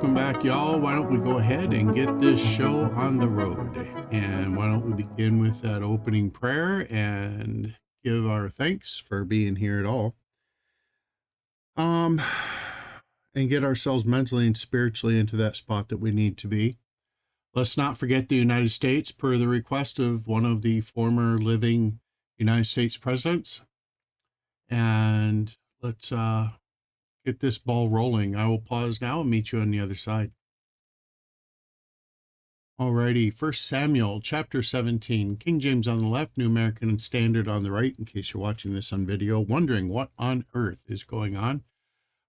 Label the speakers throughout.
Speaker 1: welcome back, y'all. Why don't we go ahead and get this show on the road? And why don't we begin with that opening prayer and give our thanks for being here at all. And get ourselves mentally and spiritually into that spot that we need to be. Let's not forget the United States, per the request of one of the former living United States presidents. And let's get this ball rolling. I will pause now and meet you on the other side. Alrighty, 1 Samuel chapter 17, King James on the left, New American Standard on the right, in case you're watching this on video, wondering what on earth is going on.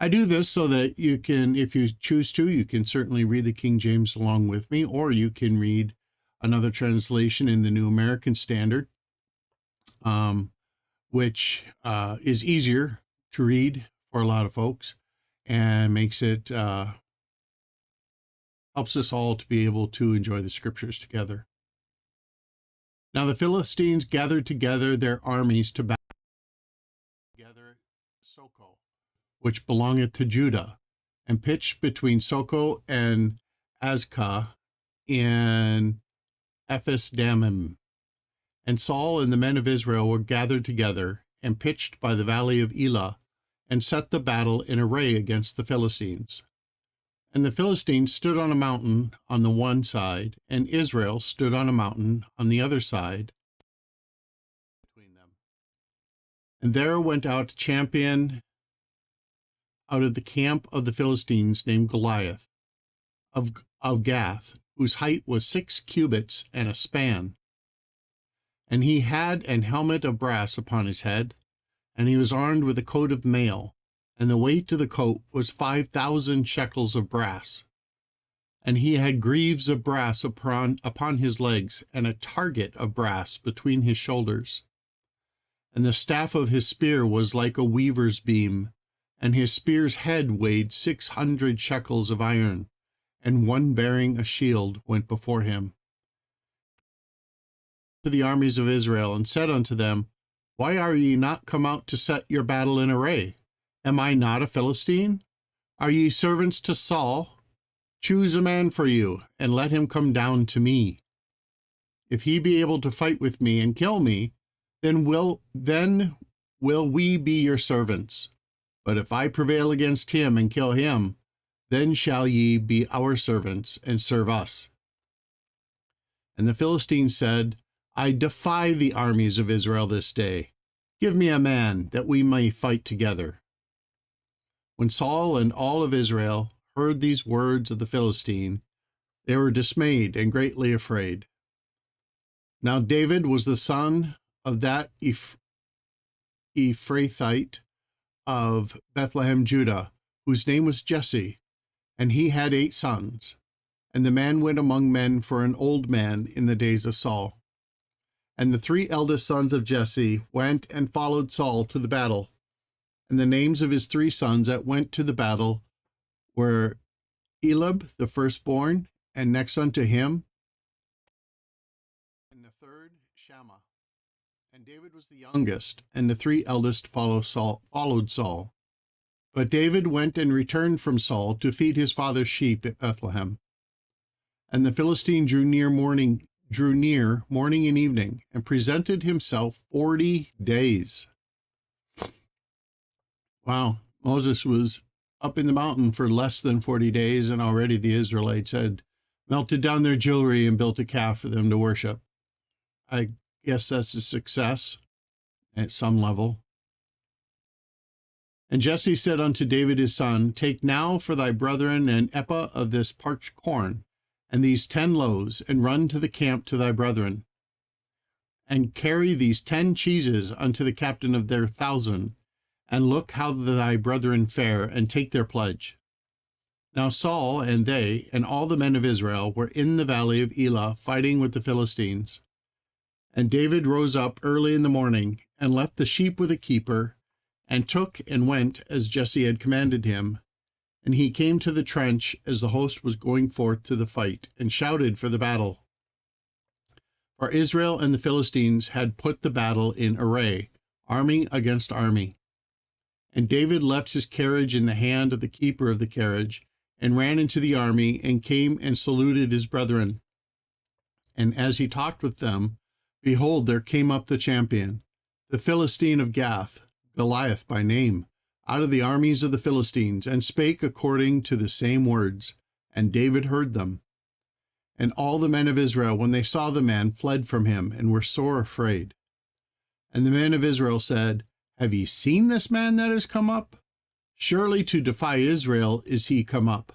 Speaker 1: I do this so that you can, if you choose to, you can certainly read the King James along with me, or you can read another translation in the New American Standard, which is easier to read for a lot of folks and makes it, helps us all to be able to enjoy the scriptures together. Now the Philistines gathered together their armies to battle together Soko, which belongeth to Judah, and pitched between Soko and Azekah in Ephes-dammim. And Saul and the men of Israel were gathered together, and pitched by the valley of Elah, and set the battle in array against the Philistines. And the Philistines stood on a mountain on the one side, and Israel stood on a mountain on the other side between them. And there went out a champion out of the camp of the Philistines named Goliath of Gath, whose height was 6 cubits and a span. And he had an helmet of brass upon his head, and he was armed with a coat of mail, and the weight of the coat was 5,000 shekels of brass. And he had greaves of brass upon his legs, and a target of brass between his shoulders. And the staff of his spear was like a weaver's beam, and his spear's head weighed 600 shekels of iron, and one bearing a shield went before him. To the armies of Israel, and said unto them, Why are ye not come out to set your battle in array? Am I not a Philistine? Are ye servants to Saul? Choose a man for you, and let him come down to me. If he be able to fight with me and kill me, then will we be your servants. But if I prevail against him and kill him, then shall ye be our servants and serve us. And the Philistines said, I defy the armies of Israel this day. Give me a man, that we may fight together. When Saul and all of Israel heard these words of the Philistine, they were dismayed and greatly afraid. Now David was the son of that Ephrathite of Bethlehem, Judah, whose name was Jesse, and he had 8 sons. And the man went among men for an old man in the days of Saul. And the 3 eldest sons of Jesse went and followed Saul to the battle. And the names of his 3 sons that went to the battle were Eliab, the firstborn, and next unto him, and the third, Shammah. And David was the youngest, and the 3 eldest followed Saul. But David went and returned from Saul to feed his father's sheep at Bethlehem. And the Philistine drew near morning and evening, and presented himself 40 days. Wow, Moses was up in the mountain for less than 40 days, and already the Israelites had melted down their jewelry and built a calf for them to worship. I guess that's a success at some level. And Jesse said unto David his son, Take now for thy brethren an ephah of this parched corn, and these 10 loaves, and run to the camp to thy brethren. And carry these 10 cheeses unto the captain of their 1,000, and look how thy brethren fare, and take their pledge. Now Saul and they, and all the men of Israel, were in the valley of Elah, fighting with the Philistines. And David rose up early in the morning, and left the sheep with a keeper, and took and went as Jesse had commanded him. And he came to the trench as the host was going forth to the fight, and shouted for the battle. For Israel and the Philistines had put the battle in array, army against army. And David left his carriage in the hand of the keeper of the carriage, and ran into the army, and came and saluted his brethren. And as he talked with them, behold, there came up the champion, the Philistine of Gath, Goliath by name, out of the armies of the Philistines, and spake according to the same words. And David heard them. And all the men of Israel, when they saw the man, fled from him, and were sore afraid. And the men of Israel said, Have ye seen this man that is come up? Surely to defy Israel is he come up.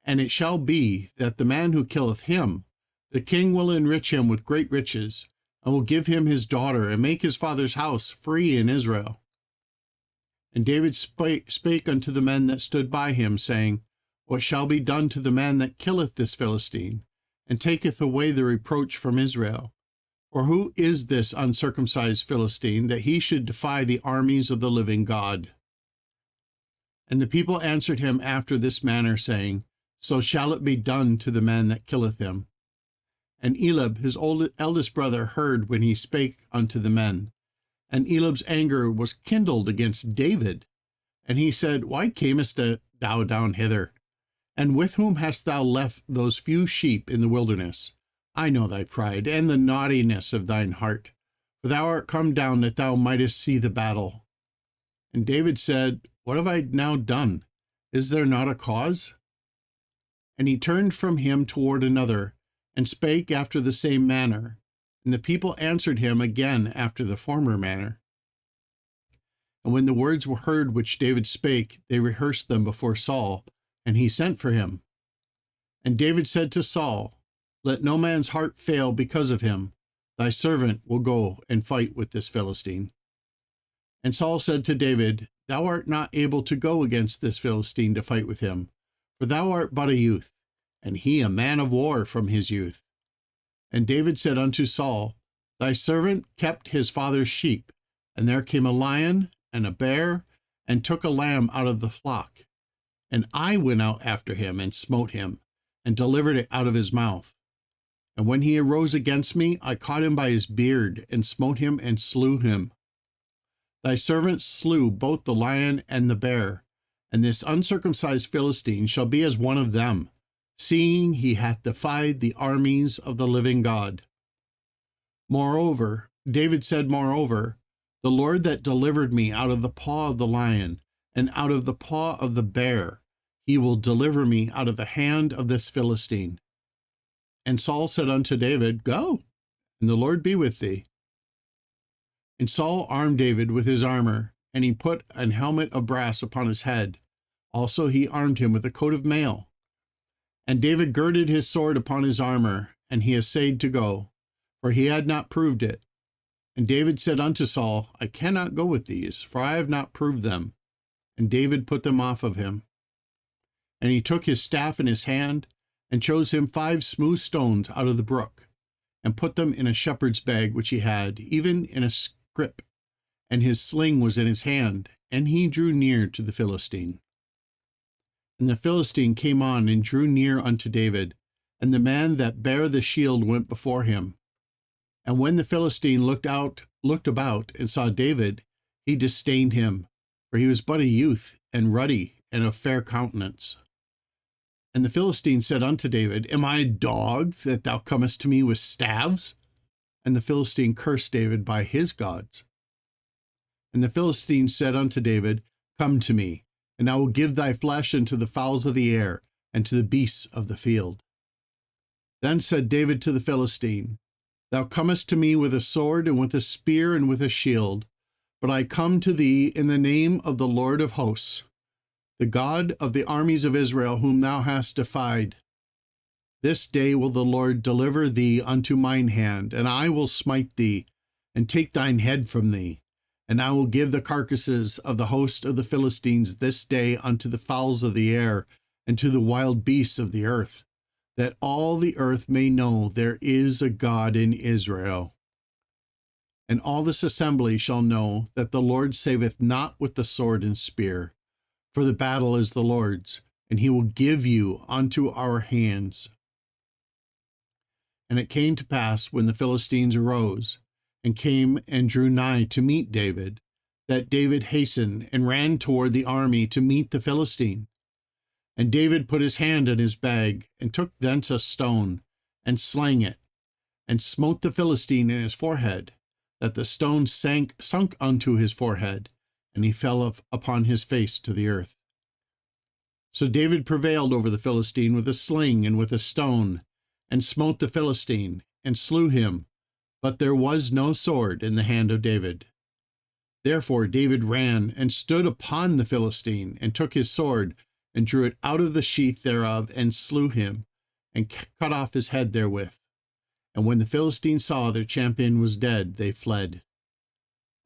Speaker 1: And it shall be that the man who killeth him, the king will enrich him with great riches, and will give him his daughter, and make his father's house free in Israel. And David spake unto the men that stood by him, saying, What shall be done to the man that killeth this Philistine, and taketh away the reproach from Israel? For who is this uncircumcised Philistine, that he should defy the armies of the living God? And the people answered him after this manner, saying, So shall it be done to the man that killeth him. And Eliab, his eldest brother, heard when he spake unto the men. And Eliab's anger was kindled against David. And he said, Why camest thou down hither? And with whom hast thou left those few sheep in the wilderness? I know thy pride, and the naughtiness of thine heart. For thou art come down that thou mightest see the battle. And David said, What have I now done? Is there not a cause? And he turned from him toward another, and spake after the same manner. And the people answered him again after the former manner. And when the words were heard which David spake, they rehearsed them before Saul, and he sent for him. And David said to Saul, Let no man's heart fail because of him. Thy servant will go and fight with this Philistine. And Saul said to David, Thou art not able to go against this Philistine to fight with him, for thou art but a youth, and he a man of war from his youth. And David said unto Saul, Thy servant kept his father's sheep, and there came a lion and a bear, and took a lamb out of the flock. And I went out after him, and smote him, and delivered it out of his mouth. And when he arose against me, I caught him by his beard, and smote him, and slew him. Thy servant slew both the lion and the bear, and this uncircumcised Philistine shall be as one of them, seeing he hath defied the armies of the living God. David said, Moreover, the Lord that delivered me out of the paw of the lion, and out of the paw of the bear, he will deliver me out of the hand of this Philistine. And Saul said unto David, Go, and the Lord be with thee. And Saul armed David with his armor, and he put an helmet of brass upon his head. Also he armed him with a coat of mail. And David girded his sword upon his armor, and he essayed to go, for he had not proved it. And David said unto Saul, I cannot go with these, for I have not proved them. And David put them off of him. And he took his staff in his hand, and chose him 5 smooth stones out of the brook, and put them in a shepherd's bag which he had, even in a scrip, and his sling was in his hand, and he drew near to the Philistine. And the Philistine came on and drew near unto David, and the man that bare the shield went before him. And when the Philistine looked about, and saw David, he disdained him, for he was but a youth, and ruddy, and of fair countenance. And the Philistine said unto David, Am I a dog, that thou comest to me with staves? And the Philistine cursed David by his gods. And the Philistine said unto David, Come to me, and I will give thy flesh unto the fowls of the air, and to the beasts of the field. Then said David to the Philistine, Thou comest to me with a sword, and with a spear, and with a shield, but I come to thee in the name of the Lord of hosts, the God of the armies of Israel, whom thou hast defied. This day will the Lord deliver thee unto mine hand, and I will smite thee, and take thine head from thee. And I will give the carcasses of the host of the Philistines this day unto the fowls of the air, and to the wild beasts of the earth, that all the earth may know there is a God in Israel. And all this assembly shall know that the Lord saveth not with the sword and spear, for the battle is the Lord's, and he will give you unto our hands. And it came to pass, when the Philistines arose, and came and drew nigh to meet David, that David hastened and ran toward the army to meet the Philistine. And David put his hand in his bag, and took thence a stone, and slang it, and smote the Philistine in his forehead, that the stone sunk unto his forehead, and he fell upon his face to the earth. So David prevailed over the Philistine with a sling and with a stone, and smote the Philistine, and slew him, but there was no sword in the hand of David. Therefore David ran, and stood upon the Philistine, and took his sword, and drew it out of the sheath thereof, and slew him, and cut off his head therewith. And when the Philistines saw their champion was dead, they fled.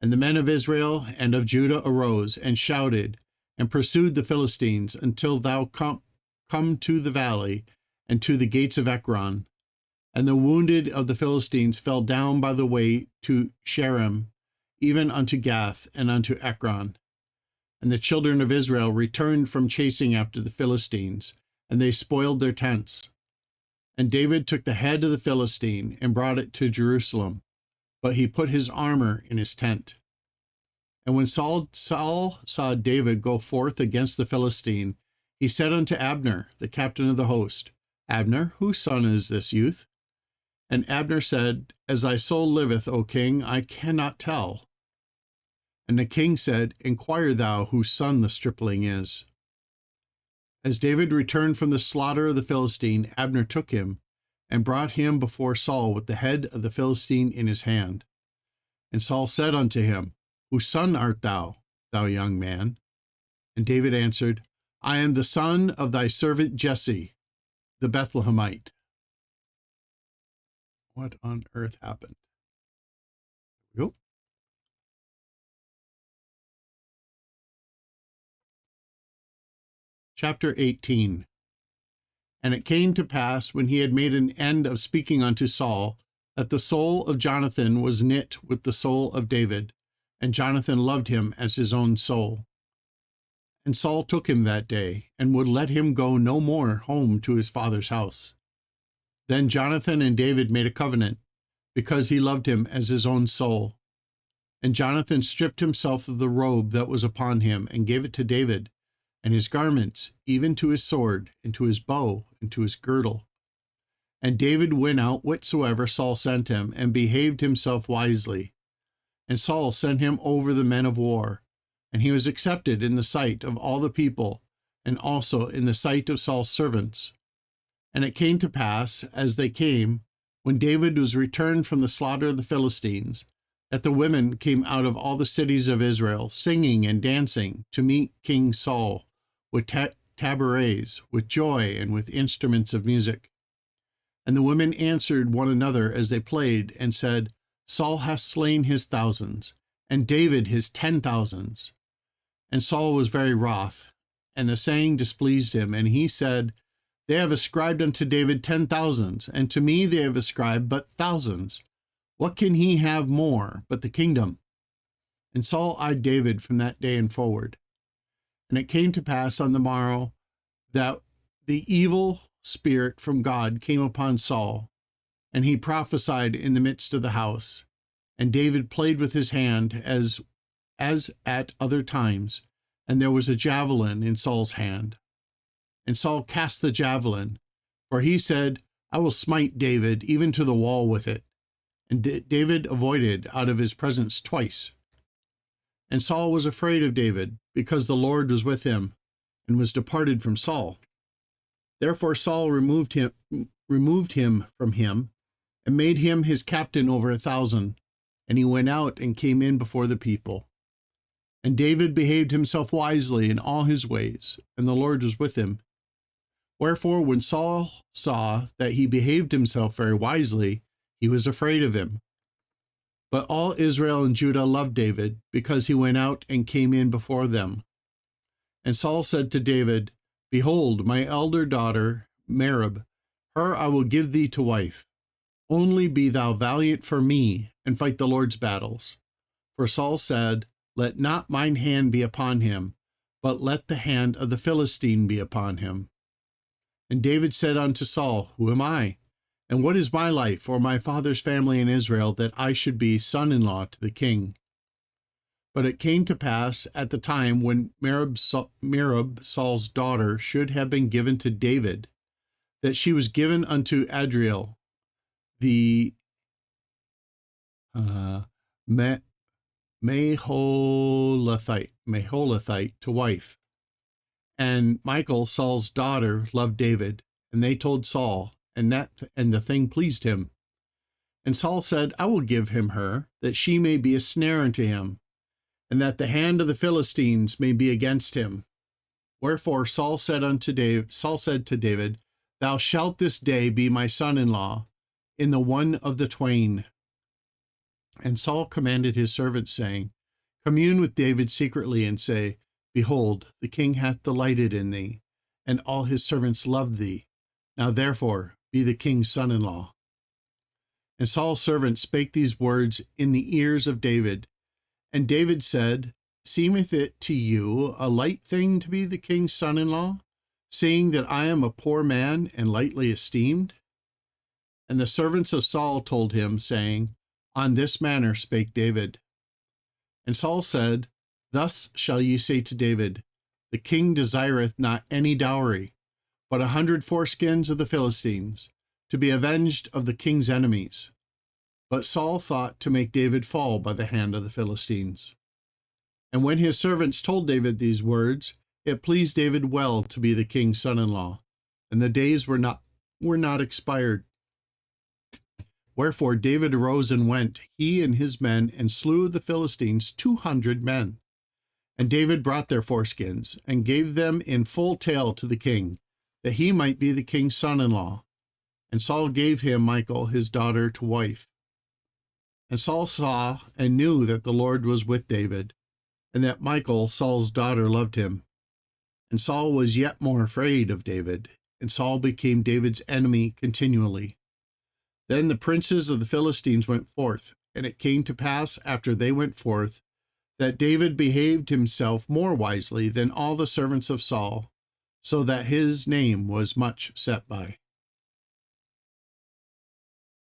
Speaker 1: And the men of Israel and of Judah arose, and shouted, and pursued the Philistines, until thou come to the valley, and to the gates of Ekron. And the wounded of the Philistines fell down by the way to Shaaraim, even unto Gath, and unto Ekron. And the children of Israel returned from chasing after the Philistines, and they spoiled their tents. And David took the head of the Philistine, and brought it to Jerusalem, but he put his armor in his tent. And when Saul saw David go forth against the Philistine, he said unto Abner, the captain of the host, Abner, whose son is this youth? And Abner said, As thy soul liveth, O king, I cannot tell. And the king said, Inquire thou whose son the stripling is. As David returned from the slaughter of the Philistine, Abner took him, and brought him before Saul with the head of the Philistine in his hand. And Saul said unto him, Whose son art thou, thou young man? And David answered, I am the son of thy servant Jesse, the Bethlehemite. What on earth happened? Here we go. Chapter 18. And it came to pass, when he had made an end of speaking unto Saul, that the soul of Jonathan was knit with the soul of David, and Jonathan loved him as his own soul. And Saul took him that day, and would let him go no more home to his father's house. Then Jonathan and David made a covenant, because he loved him as his own soul. And Jonathan stripped himself of the robe that was upon him, and gave it to David, and his garments, even to his sword, and to his bow, and to his girdle. And David went out whatsoever Saul sent him, and behaved himself wisely. And Saul sent him over the men of war, and he was accepted in the sight of all the people, and also in the sight of Saul's servants. And it came to pass, as they came, when David was returned from the slaughter of the Philistines, that the women came out of all the cities of Israel, singing and dancing, to meet King Saul, with tabrets, with joy, and with instruments of music. And the women answered one another as they played, and said, Saul hath slain his thousands, and David his 10,000s. And Saul was very wroth, and the saying displeased him, and he said, They have ascribed unto David 10,000s, and to me they have ascribed but thousands. What can he have more but the kingdom? And Saul eyed David from that day and forward. And it came to pass on the morrow that the evil spirit from God came upon Saul, and he prophesied in the midst of the house. And David played with his hand as at other times, and there was a javelin in Saul's hand. And Saul cast the javelin, for he said, I will smite David even to the wall with it. And David avoided out of his presence twice. And Saul was afraid of David, because the Lord was with him, and was departed from Saul. Therefore Saul removed him from him, and made him his captain over 1,000. And he went out and came in before the people. And David behaved himself wisely in all his ways, and the Lord was with him. Wherefore, when Saul saw that he behaved himself very wisely, he was afraid of him. But all Israel and Judah loved David, because he went out and came in before them. And Saul said to David, Behold, my elder daughter, Merab, her I will give thee to wife. Only be thou valiant for me, and fight the Lord's battles. For Saul said, Let not mine hand be upon him, but let the hand of the Philistine be upon him. And David said unto Saul, Who am I? And what is my life or my father's family in Israel, that I should be son-in-law to the king? But it came to pass at the time when Merab, Saul's daughter, should have been given to David, that she was given unto Adriel, the Maholathite to wife. And Michal, Saul's daughter, loved David, and they told Saul, and the thing pleased him. And Saul said, I will give him her, that she may be a snare unto him, and that the hand of the Philistines may be against him. Wherefore Saul said to David, Thou shalt this day be my son-in-law, in the one of the twain. And Saul commanded his servants, saying, Commune with David secretly, and say, Behold, the king hath delighted in thee, and all his servants love thee. Now therefore be the king's son-in-law. And Saul's servants spake these words in the ears of David. And David said, Seemeth it to you a light thing to be the king's son-in-law, seeing that I am a poor man and lightly esteemed? And the servants of Saul told him, saying, On this manner spake David. And Saul said, Thus shall ye say to David, The king desireth not any dowry, but 100 foreskins of the Philistines, to be avenged of the king's enemies. But Saul thought to make David fall by the hand of the Philistines. And when his servants told David these words, it pleased David well to be the king's son-in-law, and the days were not expired. Wherefore David arose and went, he and his men, and slew of the Philistines 200 men. And David brought their foreskins, and gave them in full tale to the king, that he might be the king's son-in-law. And Saul gave him Michal his daughter to wife. And Saul saw and knew that the Lord was with David, and that Michal, Saul's daughter, loved him. And Saul was yet more afraid of David, and Saul became David's enemy continually. Then the princes of the Philistines went forth, and it came to pass after they went forth, that David behaved himself more wisely than all the servants of Saul, so that his name was much set by.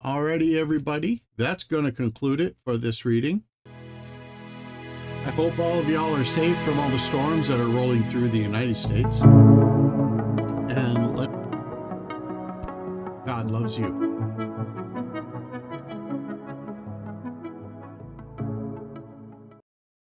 Speaker 1: Alrighty, everybody, that's going to conclude it for this reading. I hope all of y'all are safe from all the storms that are rolling through the United States. And God loves you.